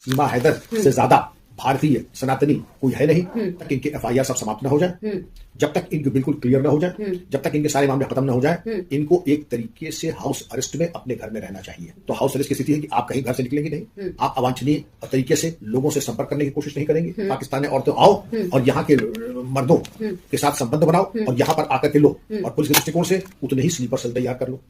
सीमा हैदर से ज्यादा भारतीय सनातनी कोई है नहीं। तक इनके एफआईआर सब समाप्त न हो जाए, जब तक इनके बिल्कुल क्लियर न हो जाए, जब तक इनके सारे मामले खत्म न हो जाए, इनको एक तरीके से हाउस अरेस्ट में अपने घर में रहना चाहिए। तो हाउस अरेस्ट की स्थिति है कि आप कहीं घर से निकलेंगे नहीं, आप अवांछनीय तरीके से लोगों से संपर्क करने की कोशिश नहीं करेंगे। पाकिस्तानी औरतें आओ और यहाँ के मर्दों के साथ संबंध बनाओ और यहाँ पर आकर के लो, और पुलिस के दृष्टिकोण से उतने ही स्लीपर सेल तैयार कर लो।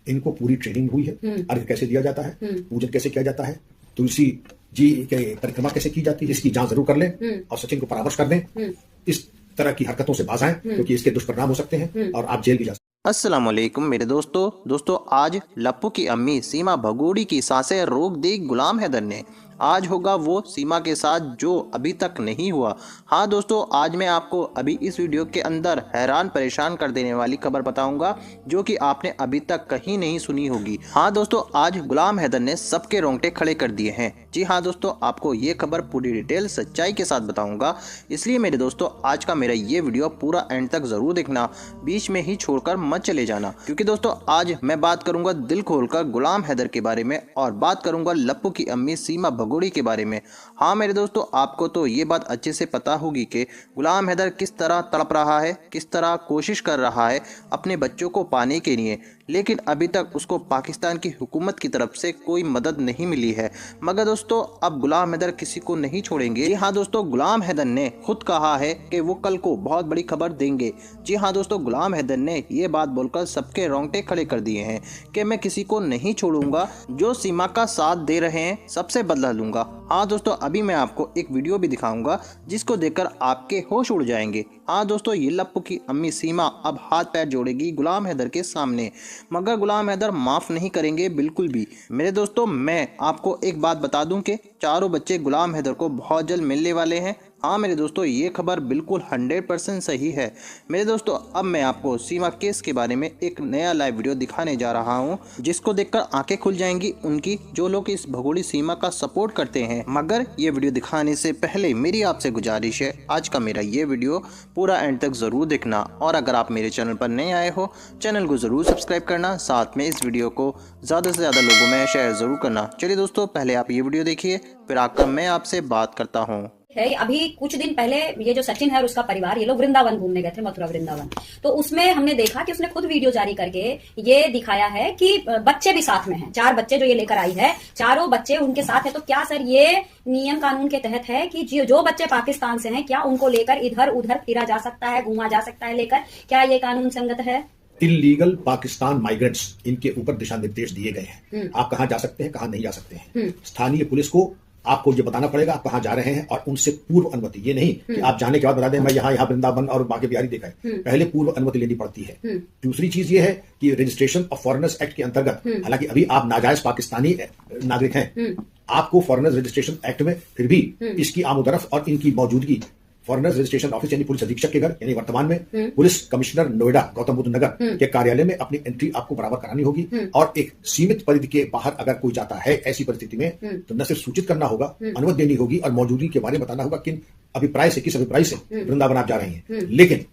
इनको पूरी ट्रेनिंग हुई है, अर्घ्य कैसे दिया जाता है, पूजन कैसे किया जाता है, तुलसी जी के परिक्रमा कैसे की जाती है, इसकी जांच जरूर कर लें और सचिन को परामर्श कर दें। इस तरह की हरकतों से बाज आएं, क्योंकि इसके दुष्परिणाम हो सकते हैं और आप जेल भी जा सकते हैं। अस्सलाम वालेकुम मेरे दोस्तों आज लप्पू की अम्मी सीमा भगोड़ी की सांसें रोक दी गुलाम हैदर ने। आज होगा वो सीमा के साथ जो अभी तक नहीं हुआ। हाँ दोस्तों, आज मैं आपको अभी इस वीडियो के अंदर हैरान परेशान कर देने वाली खबर बताऊंगा जो कि आपने अभी तक कहीं नहीं सुनी होगी। हाँ दोस्तों, आज गुलाम हैदर ने सबके रोंगटे खड़े कर दिए हैं। जी हाँ दोस्तों, आपको ये खबर पूरी डिटेल सच्चाई के साथ बताऊंगा, इसलिए मेरे दोस्तों आज का मेरा ये वीडियो पूरा एंड तक जरूर देखना, बीच में ही छोड़कर मत चले जाना। क्योंकि दोस्तों आज मैं बात करूंगा दिल खोलकर गुलाम हैदर के बारे में और बात करूंगा लप्पू की अम्मी सीमा भगोड़ी के बारे में। हाँ मेरे दोस्तों, आपको तो ये बात अच्छे से पता होगी कि गुलाम हैदर किस तरह तड़प रहा है, किस तरह कोशिश कर रहा है अपने बच्चों को पाने के लिए, लेकिन अभी तक उसको पाकिस्तान की हुकूमत की तरफ से कोई मदद नहीं मिली है। मगर दोस्तों अब गुलाम हैदर किसी को नहीं छोड़ेंगे। जी हाँ दोस्तों, गुलाम हैदर ने खुद कहा है कि वो कल को बहुत बड़ी खबर देंगे। जी हाँ दोस्तों, गुलाम हैदर ने ये बात बोलकर सबके रोंगटे खड़े कर दिए हैं कि मैं किसी को नहीं छोड़ूंगा, जो सीमा का साथ दे रहे हैं सबसे बदला लूंगा। हाँ दोस्तों, अभी मैं आपको एक वीडियो भी दिखाऊंगा जिसको देखकर आपके होश उड़ जाएंगे। हाँ दोस्तों, ये लप्पू की अम्मी सीमा अब हाथ पैर जोड़ेगी गुलाम हैदर के सामने, मगर गुलाम हैदर माफ नहीं करेंगे बिल्कुल भी। मेरे दोस्तों मैं आपको एक बात बता दूं कि चारों बच्चे गुलाम हैदर को बहुत जल्द मिलने वाले हैं। हाँ मेरे दोस्तों, ये खबर बिल्कुल 100% सही है। मेरे दोस्तों अब मैं आपको सीमा केस के बारे में एक नया लाइव वीडियो दिखाने जा रहा हूँ, जिसको देखकर आंखें खुल जाएंगी उनकी, जो लोग इस भगोड़ी सीमा का सपोर्ट करते हैं। मगर ये वीडियो दिखाने से पहले मेरी आपसे गुजारिश है, आज का मेरा ये वीडियो पूरा एंड तक जरूर देखना, और अगर आप मेरे चैनल पर नए आए हो चैनल को जरूर सब्सक्राइब करना, साथ में इस वीडियो को ज़्यादा से ज़्यादा लोगों में शेयर जरूर करना। चलिए दोस्तों, पहले आप ये वीडियो देखिए, फिर आकर मैं आपसे बात करता हूँ। है अभी कुछ दिन पहले ये जो सचिन है और उसका परिवार, ये लोग वृंदावन घूमने गए थे, मथुरा वृंदावन। तो उसमें हमने देखा कि उसने खुद वीडियो जारी करके ये दिखाया है कि बच्चे भी साथ में हैं। 4 बच्चे जो ये लेकर आई है, चारों बच्चे उनके साथ है। तो क्या सर ये नियम कानून के तहत है कि जो बच्चे पाकिस्तान से हैं, क्या उनको लेकर इधर उधर फिरा जा सकता है, घूमा जा सकता है लेकर? क्या ये कानून संगत है? इलीगल पाकिस्तान माइग्रेंट्स, इनके ऊपर दिशा निर्देश दिए गए हैं। आप कहाँ जा सकते हैं, कहाँ नहीं जा सकते हैं। स्थानीय पुलिस को आपको ये बताना पड़ेगा आप कहाँ जा रहे हैं, और उनसे पूर्व अनुमति। ये नहीं कि आप जाने के बाद बता दें मैं यहाँ वृंदावन और बाकी बिहारी देखा है, पहले पूर्व अनुमति लेनी पड़ती है। दूसरी चीज ये है कि रजिस्ट्रेशन ऑफ फॉरेनर्स एक्ट के अंतर्गत, हालांकि अभी आप नाजायज पाकिस्तानी नागरिक हैं, आपको फॉरेनर्स रजिस्ट्रेशन एक्ट में फिर भी इसकी आमोदरफ्त और इनकी मौजूदगी फॉरेनर्स रजिस्ट्रेशन ऑफिस यानी पुलिस अधीक्षक के घर, यानी वर्तमान में पुलिस कमिश्नर नोएडा गौतम बुद्ध नगर के कार्यालय में अपनी एंट्री आपको बराबर करानी होगी। और एक सीमित परिधि के बाहर अगर कोई जाता है ऐसी परिस्थिति में, तो न सिर्फ सूचित करना होगा, अनुमति देनी होगी और मौजूदगी के बारे में बताना होगा किस अभिप्राय से वृंदावन आप जा रहे हैं। लेकिन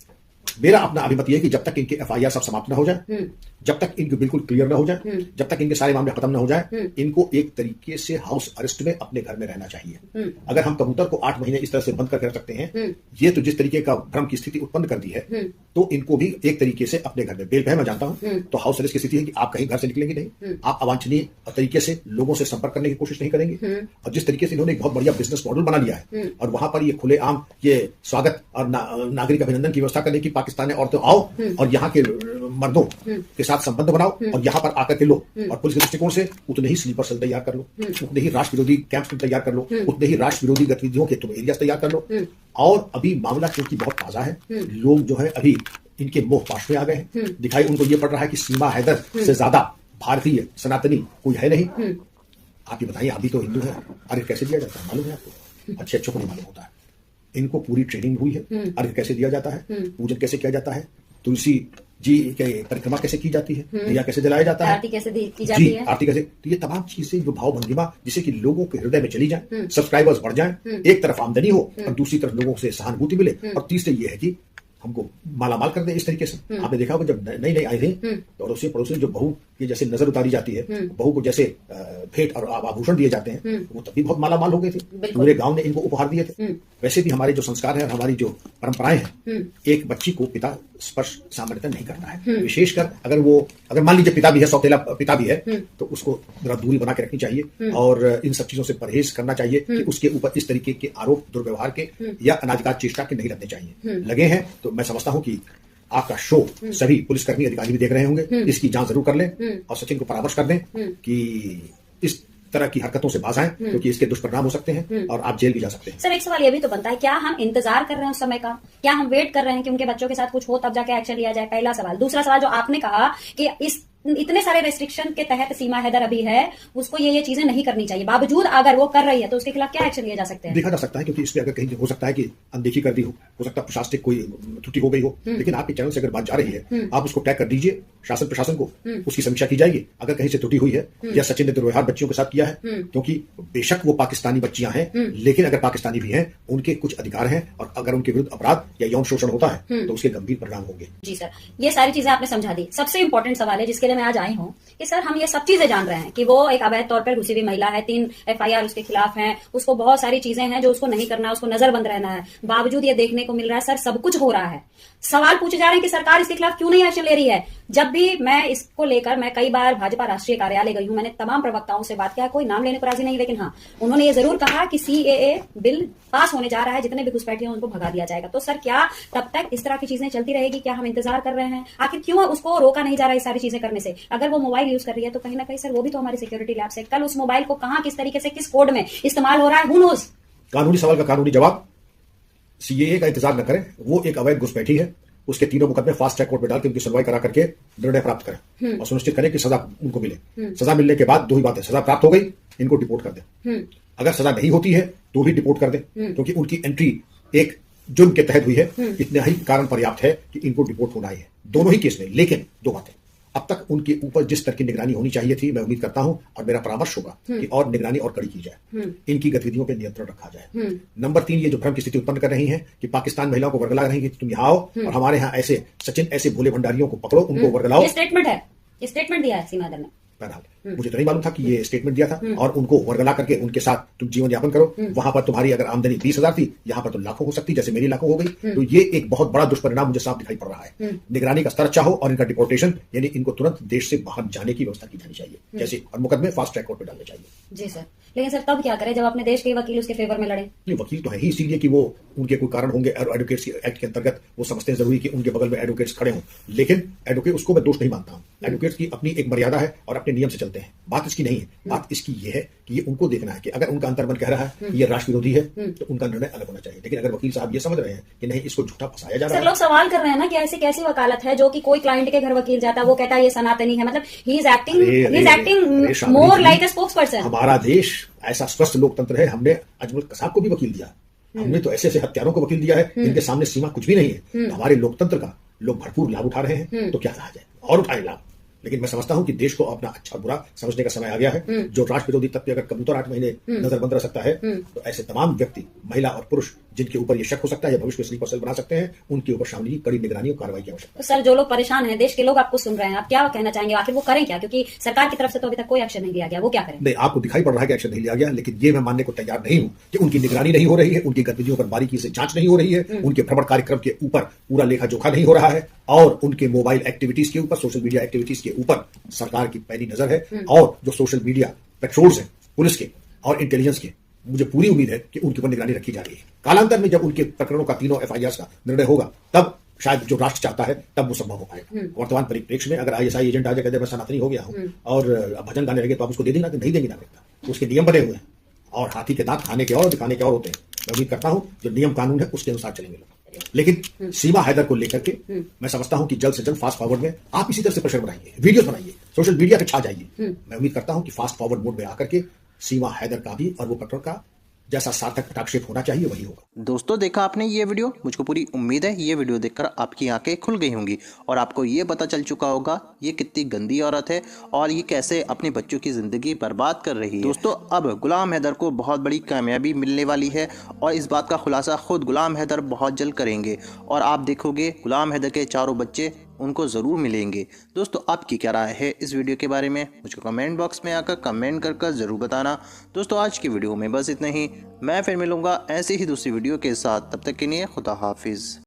मेरा अपना अभिमत यह है कि जब तक इनके एफआईआर सब समाप्त न हो जाए, जब तक इनके बिल्कुल क्लियर न हो जाए, जब तक इनके सारे मामले खत्म न हो जाए, इनको एक तरीके से हाउस अरेस्ट में अपने घर में रहना चाहिए। अगर हम कबूतर को 8 महीने इस तरह से बंद करके रख सकते हैं, ये तो जिस तरीके का भ्रम की स्थिति उत्पन्न कर दी है, तो इनको भी एक तरीके से अपने घर में बेल मैं जानता हूं, तो हाउस अरेस्ट की स्थिति है कि आप कहीं घर से निकलेंगे नहीं, आप अवांछनीय तरीके से लोगों से संपर्क करने की कोशिश नहीं करेंगे। और जिस तरीके से इन्होंने एक बहुत बढ़िया बिजनेस मॉडल बना लिया है, और वहां पर ये खुलेआम ये स्वागत और नागरिक अभिनंदन की व्यवस्था करने की, पाकिस्तानी औरतें आओ और यहाँ के मर्दों के साथ संबंध बनाओ और यहाँ पर आकर के लो, और पुलिस के दृष्टिकोण से उतने ही स्लीपर सेल तैयार कर लो, उतने ही राष्ट्र विरोधी कैंप्स तैयार कर लो, उतने ही राष्ट्र विरोधी गतिविधियों के तुम एरियाज तैयार कर लो। और अभी मामला क्योंकि बहुत ताजा है, लोग जो है अभी इनके मोह पाश में आ गए हैं। दिखाई उनको ये पड़ रहा है कि सीमा हैदर से ज्यादा भारतीय सनातनी कोई है नहीं। आप ये बताइए, अभी तो हिंदू है, अर्घ्य कैसे दिया जाता है मालूम है आपको? अच्छे अच्छों को नहीं मालूम होता है। इनको पूरी ट्रेनिंग हुई है, अर्घ्य कैसे दिया जाता है, पूजन कैसे किया जाता है, तुलसी जी के परिक्रमा कैसे की जाती है, दिया कैसे जलाया जाता है, आरती कैसे की जाती है, आरती कैसे। तो ये तमाम चीजें जो भाव भंगिमा, जिससे कि लोगों के हृदय में चली जाए, सब्सक्राइबर्स बढ़ जाएं, एक तरफ आमदनी हो और दूसरी तरफ लोगों से सहानुभूति मिले, और तीसरे ये है कि हमको मालामाल कर दे इस तरीके से। आपने देखा होगा जब नई नई आई थी तो अड़ोसी पड़ोसी जो बहू कि जैसे नजर उतारी जाती है, बहू को जैसे भेंट और आभूषण दिए जाते हैं, वो तब भी बहुत माला माल हो गए थे, पूरे गांव ने इनको उपहार दिए थे। वैसे भी हमारे जो संस्कार है और हमारी जो परंपराएं हैं, एक बच्ची को पिता स्पर्श सामान्यतः नहीं करता है, विशेषकर अगर मान लीजिए पिता भी है, सौतेला पिता भी है, तो उसको जरा दूरी बना के रखनी चाहिए और इन सब चीजों से परहेज करना चाहिए कि उसके ऊपर इस तरीके के आरोप दुर्व्यवहार के या अनाधिकार चेष्टा के नहीं लगने चाहिए। लगे हैं तो मैं समझता हूं कि आपका शो सभी पुलिसकर्मी अधिकारी भी देख रहे होंगे, इसकी जांच जरूर कर लें और सचिन को परामर्श कर दें कि इस तरह की हरकतों से बाज आएं, क्योंकि इसके दुष्परिणाम हो सकते हैं और आप जेल भी जा सकते हैं। सर एक सवाल ये भी तो बनता है, क्या हम इंतजार कर रहे हैं उस समय का, क्या हम वेट कर रहे हैं कि उनके बच्चों के साथ कुछ हो तब जाके एक्शन लिया जाए? पहला सवाल। दूसरा सवाल जो आपने कहा कि इतने सारे रेस्ट्रिक्शन के तहत सीमा हैदर अभी है, उसको ये चीजें नहीं करनी चाहिए, बावजूद अगर वो कर रही है तो उसके खिलाफ क्या एक्शन लिए जा सकते हैं? देखा जा सकता है, क्योंकि इसमें अगर कहीं हो सकता है कि अनदेखी कर दी हो सकता है प्रशासनिक कोई त्रुटि हो गई हो, लेकिन आपके चैनल से अगर बात जा रही है, आप उसको टैग कर दीजिए शासन प्रशासन को, उसकी समीक्षा की जाएगी अगर कहीं से त्रुटि हुई है या सचिन ने दुर्व्यवहार बच्चियों के साथ किया है, क्योंकि बेशक वो पाकिस्तानी बच्चियां हैं, लेकिन अगर पाकिस्तानी भी हैं, उनके कुछ अधिकार हैं और अगर उनके विरुद्ध अपराध या यौन शोषण होता है तो उसके गंभीर परिणाम होंगे। जी सर, ये सारी चीजें आपने समझा दी। सबसे इंपॉर्टेंट सवाल है जिसके लिए मैं आज आई हूँ कि सर हम ये सब चीजें जान रहे हैं कि वो एक अवैध तौर पर घुसी हुई महिला है, 3 FIR उसके खिलाफ हैं, उसको बहुत सारी चीजें हैं जो उसको नहीं करना है, उसको नजरबंद रहना है, बावजूद ये देखने को मिल रहा है सर सब कुछ हो रहा है। सवाल पूछे जा रहे हैं कि सरकार इसके खिलाफ क्यों नहीं एक्शन ले रही है? जब भी मैं इसको लेकर मैं कई बार भाजपा राष्ट्रीय कार्यालय गई हूं, मैंने तमाम प्रवक्ताओं से बात किया, कोई नाम लेने को राजी नहीं, लेकिन हाँ उन्होंने ये जरूर कहा कि CAA बिल पास होने जा रहा है, जितने भी घुसपैठिए हैं उनको भगा दिया जाएगा। तो सर क्या तब तक इस तरह की चीजें चलती रहेगी? क्या हम इंतजार कर रहे हैं? आखिर क्यों उसको रोका नहीं जा रहा है सारी चीजें करने से? अगर वो मोबाइल यूज कर रही है तो कहीं ना कहीं सर वो भी तो हमारी सिक्योरिटी लैब से, कल उस मोबाइल को कहां किस तरीके से किस कोड में इस्तेमाल हो रहा है, हू नोज। कानूनी सवाल का कानूनी जवाब, CAA का इंतजार न करें, वो एक अवैध घुसपैठी है, उसके तीनों मुकदमे फास्ट ट्रैक कोर्ट में डाल के उनकी सुनवाई करा करके निर्णय प्राप्त करें और सुनिश्चित करें कि सजा उनको मिले। सजा मिलने के बाद दो ही बात है, सजा प्राप्त हो गई इनको डिपोर्ट कर दें, अगर सजा नहीं होती है तो भी डिपोर्ट कर दें, क्योंकि उनकी एंट्री एक जुर्म के तहत हुई है, इतना ही कारण पर्याप्त है कि इनको डिपोर्ट होना ही है दोनों ही केस में। लेकिन दो बातें, अब तक उनके ऊपर जिस तरह की निगरानी होनी चाहिए थी, मैं उम्मीद करता हूं और मेरा परामर्श होगा कि और निगरानी और कड़ी की जाए, इनकी गतिविधियों पर नियंत्रण रखा जाए। नंबर 3, ये जो भ्रम की स्थिति उत्पन्न कर रही है कि पाकिस्तान महिलाओं को वर्गला रही है कि तुम यहाँ आओ और हमारे यहाँ ऐसे सचिन ऐसे भोले भंडारियों को पकड़ो, उनको वर्गलाओ। स्टेटमेंट है, स्टेटमेंट दिया है सीमा हैदर ने। बहरहाल मुझे तो नहीं मालूम था कि ये स्टेटमेंट दिया था, और उनको वर्गला करके उनके साथ तुम जीवन यापन करो, वहां पर तुम्हारी अगर आमदनी 20,000 थी, यहाँ पर तो लाखों हो सकती, जैसे मेरी लाखों हो गई। तो ये एक बहुत बड़ा दुष्परिणाम मुझे साफ दिखाई पड़ रहा है। निगरानी का स्तर अच्छा हो और इनका डिपोर्टेशन यानी इनको तुरंत देश से बाहर जाने की व्यवस्था की जानी चाहिए, जैसे और मुकदमे फास्ट ट्रैक कोर्ट में डालने चाहिए। जी सर, लेकिन सर तब क्या करें जब अपने देश के वकील उसके फेवर में लड़े? नहीं, वकील तो है ही इसीलिए कि वो उनके कोई कारण होंगे, एडवोकेट्स एक्ट के अंतर्गत वो समझते हैं जरूरी कि उनके बगल में एडवोकेट्स खड़े हों, लेकिन एडवोकेट उसको मैं दोष नहीं मानता हूं। एडवोकेट्स की अपनी एक मर्यादा है और अपने नियम से चलते हैं, बात इसकी नहीं है। बात इसकी ये है कि ये उनको देखना है कि अगर उनका अंतर्मन कह रहा है कि ये राष्ट्र विरोधी है तो उनका निर्णय अलग होना चाहिए। लेकिन अगर वकील साहब ये समझ रहे हैं कि नहीं इसको झूठा फंसाया जा रहा है, लोग सवाल कर रहे हैं ना कि ऐसी कैसी वकालत है जो कि कोई क्लाइंट के घर वकील जाता है वो कहता है ये सनातनी है, मतलब he is acting more like a spokesperson. हमारा देश ऐसा स्वस्थ लोकतंत्र है, हमने अजमल कसाब को भी वकील दिया, हमने तो ऐसे ऐसे हत्यारों को वकील दिया है जिनके सामने सीमा कुछ भी नहीं है। तो हमारे लोकतंत्र का लोग भरपूर लाभ उठा रहे हैं, तो क्या कहा जाए, और उठाए लाभ। लेकिन मैं समझता हूं कि देश को अपना अच्छा बुरा समझने का समय आ गया है। जो राष्ट्र विरोधी तत्व अगर कबूतर 8 महीने नजरबंद रह सकता है, तो ऐसे तमाम व्यक्ति, महिला और पुरुष जिनके ऊपर ये शक हो सकता है या भविष्य में स्लीपर सेल बना सकते हैं, उनके ऊपर शामिल कड़ी निगरानी और कार्रवाई की आवश्यकता है। तो सर जो लोग परेशान हैं, देश के लोग आपको सुन रहे हैं, आप क्या कहना चाहेंगे? आखिर वो करें क्या? क्योंकि सरकार की तरफ से तो अभी तक कोई एक्शन नहीं लिया गया, वो क्या करें? नहीं, आपको दिखाई पड़ रहा है कि एक्शन नहीं लिया गया, लेकिन ये मैं मानने को तैयार नहीं हूं कि उनकी निगरानी नहीं हो रही है, उनकी गतिविधियों पर बारीकी से जांच नहीं हो रही है, उनके भ्रमण कार्यक्रम के ऊपर पूरा लेखा जोखा नहीं हो रहा है, और उनके मोबाइल एक्टिविटीज के ऊपर, सोशल मीडिया एक्टिविटीज के ऊपर सरकार की पैनी नजर है। और जो सोशल मीडिया पेट्रोल्स हैं पुलिस के और इंटेलिजेंस के, मुझे पूरी उम्मीद है कि उनके ऊपर निगरानी रखी जा रही है। कालांतर में जब उनके प्रकरणों का, तीनों FIRs का निर्णय होगा, तब शायद जो राष्ट्र चाहता है तब वो संभव हो पाएगा। वर्तमान परिप्रेक्ष्य में अगर ISI एजेंट आ जाए कहते मैं सनातनी हो गया हूं और भजन गाने लगे, तो आप उसको दे देंगे ना? नहीं देंगे नागरिकता। उसके नियम बने हुए हैं, और हाथी के दांत खाने के और दिखाने के और होते हैं। मैं उम्मीद करता हूं जो नियम कानून है उसके अनुसार चलेंगे लोग। लेकिन सीमा हैदर को लेकर के मैं समझता हूं कि जल्द से जल्द फास्ट फॉरवर्ड में आप इसी तरह से प्रेशर बनाइए, वीडियोस बनाइए, सोशल मीडिया पे छा जाइए। मैं उम्मीद करता हूं कि फास्ट फॉरवर्ड मोड में आकर के सीमा हैदर का भी और वो प्रकरण का जैसा सार्थक हस्ताक्षेप होना चाहिए वही होगा। दोस्तों देखा आपने ये वीडियो, मुझको पूरी उम्मीद है ये वीडियो देखकर आपकी आंखें खुल गई होंगी और आपको ये पता चल चुका होगा ये कितनी गंदी औरत है और ये कैसे अपने बच्चों की ज़िंदगी बर्बाद कर रही है। दोस्तों अब गुलाम हैदर को बहुत बड़ी कामयाबी मिलने वाली है और इस बात का खुलासा खुद गुलाम हैदर बहुत जल्द करेंगे और आप देखोगे गुलाम हैदर के चारों बच्चे उनको ज़रूर मिलेंगे। दोस्तों आपकी क्या राय है इस वीडियो के बारे में, मुझको कमेंट बॉक्स में आकर कमेंट कर ज़रूर बताना। दोस्तों आज की वीडियो में बस इतना ही, मैं फिर मिलूँगा ऐसी ही दूसरी वीडियो के साथ, तब तक के लिए खुदा हाफिज़।